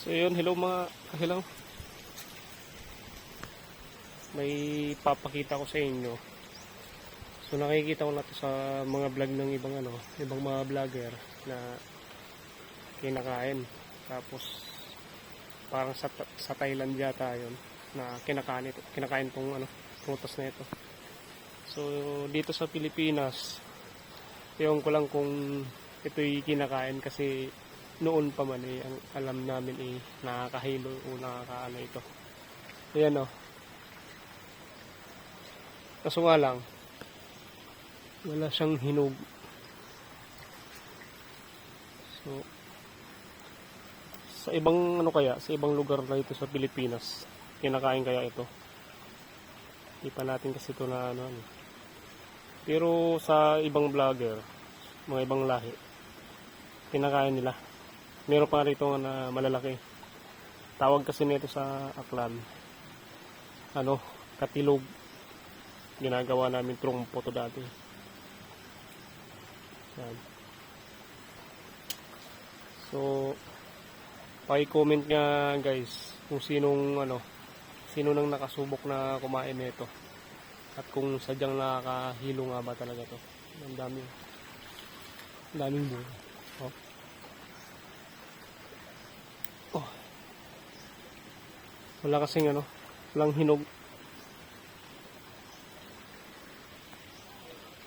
So yun, hello mga kahilaw. May papakita ko sa inyo. So nakikita ko na to sa mga vlog ng ibang mga vlogger na kinakain. Tapos parang sa Thailand yata yun na kinakain tong prutas na ito. So dito sa Pilipinas, ewan ko lang kung ito'y kinakain kasi noon pa man ang alam namin nakakahilo o nakakaano ito. Ayan o. Kaso nga lang, wala siyang hinog. So, sa ibang sa ibang lugar na ito sa Pilipinas, kinakain kaya ito. Hindi pa natin kasi ito na Pero sa ibang vlogger, mga ibang lahi, kinakain nila. Meron pa rito na malalaki. Tawag kasi nito sa Aklan, katilog. Ginagawa namin trumpo to dati. Yan. So, paki-comment nga guys kung sino nang nakasubok na kumain nito. At kung sadyang nakakahilo nga ba talaga to. Ang daming bunga. Oh. Wala kasing walang hinog.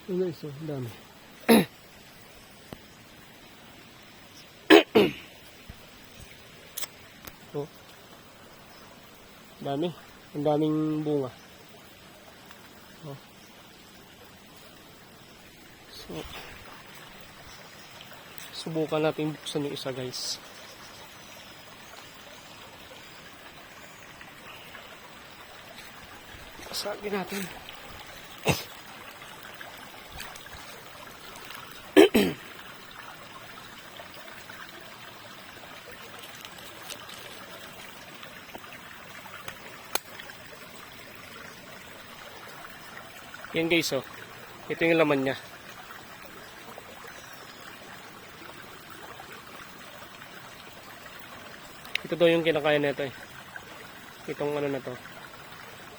Guys, dami. Oh. Dami. Ang daming bunga. Oh. So, subukan natin buksan yung isa guys. Pasagin natin. Yan guys, ito yung laman niya. Ito daw yung kinakain nito itong na to.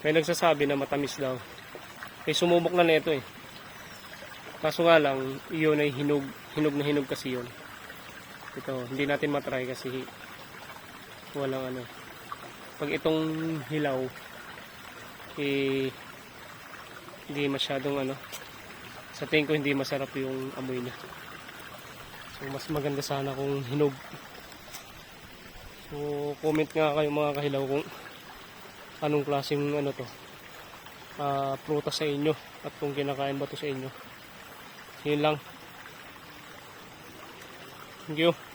May nagsasabi na matamis daw. May sumubok na nito Kaso nga lang, iyon ay hinog kasi yun. Ito, hindi natin matry kasi walang Pag itong hilaw, hindi masyadong sa tingin ko hindi masarap yung amoy niya. So mas maganda sana kung hinog. So comment nga kayo mga kahilaw kung anong klaseng prutas sa inyo at kung kinakain ba to sa inyo. Yun lang. Thank you.